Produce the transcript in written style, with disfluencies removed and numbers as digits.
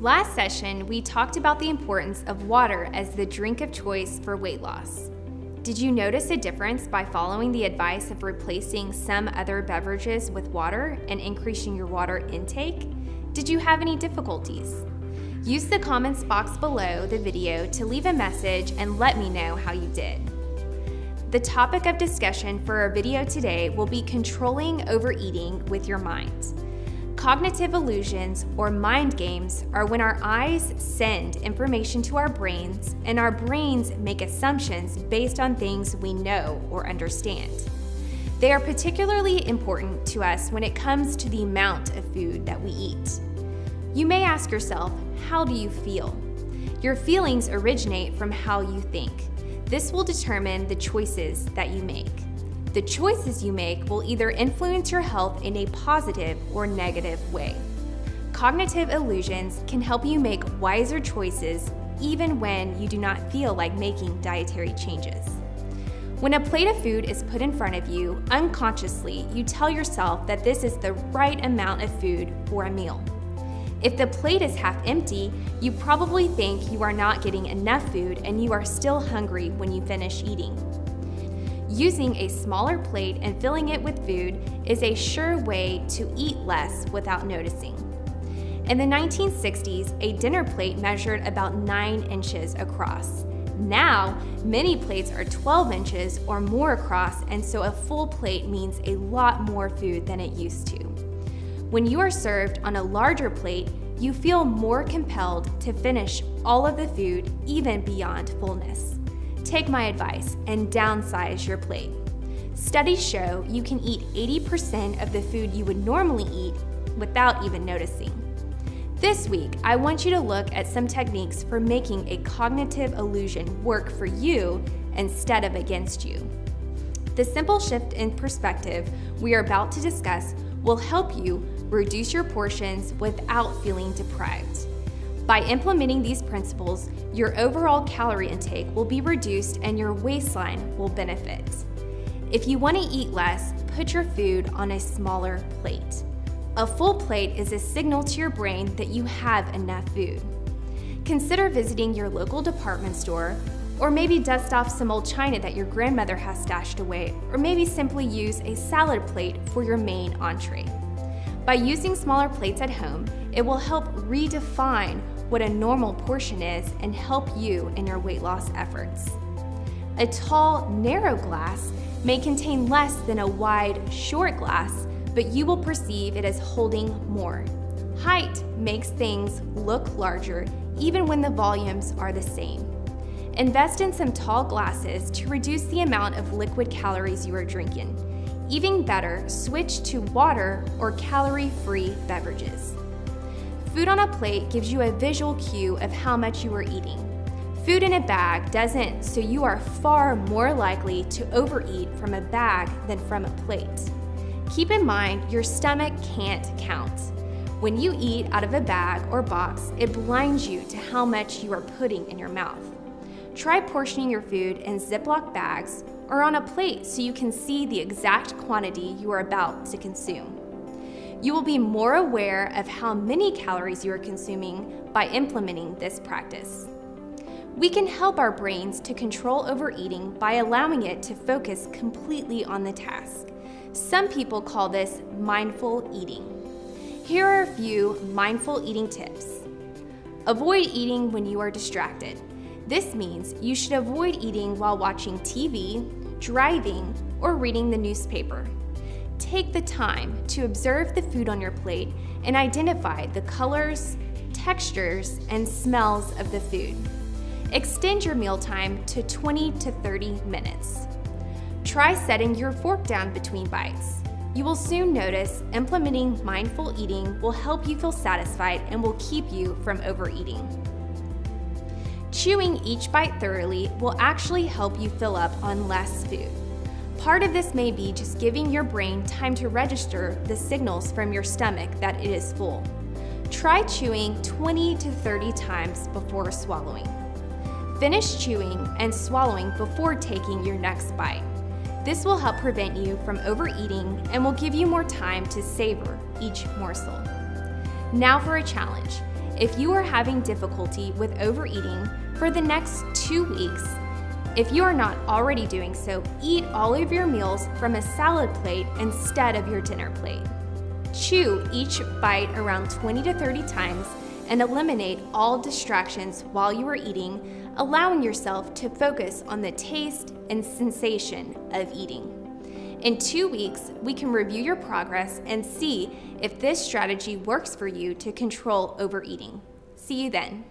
Last session, we talked about the importance of water as the drink of choice for weight loss. Did you notice a difference by following the advice of replacing some other beverages with water and increasing your water intake? Did you have any difficulties? Use the comments box below the video to leave a message and let me know how you did. The topic of discussion for our video today will be controlling overeating with your mind. Cognitive illusions or mind games are when our eyes send information to our brains and our brains make assumptions based on things we know or understand. They are particularly important to us when it comes to the amount of food that we eat. You may ask yourself, how do you feel? Your feelings originate from how you think. This will determine the choices that you make. The choices you make will either influence your health in a positive or negative way. Cognitive illusions can help you make wiser choices even when you do not feel like making dietary changes. When a plate of food is put in front of you, unconsciously, you tell yourself that this is the right amount of food for a meal. If the plate is half empty, you probably think you are not getting enough food and you are still hungry when you finish eating. Using a smaller plate and filling it with food is a sure way to eat less without noticing. In the 1960s, a dinner plate measured about 9 inches across. Now, many plates are 12 inches or more across, and so a full plate means a lot more food than it used to. When you are served on a larger plate, you feel more compelled to finish all of the food, even beyond fullness. Take my advice and downsize your plate. Studies show you can eat 80% of the food you would normally eat without even noticing. This week, I want you to look at some techniques for making a cognitive illusion work for you instead of against you. The simple shift in perspective we are about to discuss will help you reduce your portions without feeling deprived. By implementing these principles, your overall calorie intake will be reduced and your waistline will benefit. If you want to eat less, put your food on a smaller plate. A full plate is a signal to your brain that you have enough food. Consider visiting your local department store, or maybe dust off some old china that your grandmother has stashed away, or maybe simply use a salad plate for your main entree. By using smaller plates at home, it will help redefine what a normal portion is and help you in your weight loss efforts. A tall, narrow glass may contain less than a wide, short glass, but you will perceive it as holding more. Height makes things look larger even when the volumes are the same. Invest in some tall glasses to reduce the amount of liquid calories you are drinking. Even better, switch to water or calorie-free beverages. Food on a plate gives you a visual cue of how much you are eating. Food in a bag doesn't, so you are far more likely to overeat from a bag than from a plate. Keep in mind, your stomach can't count. When you eat out of a bag or box, it blinds you to how much you are putting in your mouth. Try portioning your food in Ziploc bags or on a plate so you can see the exact quantity you are about to consume. You will be more aware of how many calories you are consuming by implementing this practice. We can help our brains to control overeating by allowing it to focus completely on the task. Some people call this mindful eating. Here are a few mindful eating tips. Avoid eating when you are distracted. This means you should avoid eating while watching TV, driving, or reading the newspaper. Take the time to observe the food on your plate and identify the colors, textures, and smells of the food. Extend your mealtime to 20 to 30 minutes. Try setting your fork down between bites. You will soon notice implementing mindful eating will help you feel satisfied and will keep you from overeating. Chewing each bite thoroughly will actually help you fill up on less food. Part of this may be just giving your brain time to register the signals from your stomach that it is full. Try chewing 20 to 30 times before swallowing. Finish chewing and swallowing before taking your next bite. This will help prevent you from overeating and will give you more time to savor each morsel. Now for a challenge. If you are having difficulty with overeating for the next 2 weeks, if you are not already doing so, eat all of your meals from a salad plate instead of your dinner plate. Chew each bite around 20 to 30 times and eliminate all distractions while you are eating, allowing yourself to focus on the taste and sensation of eating. In 2 weeks, we can review your progress and see if this strategy works for you to control overeating. See you then.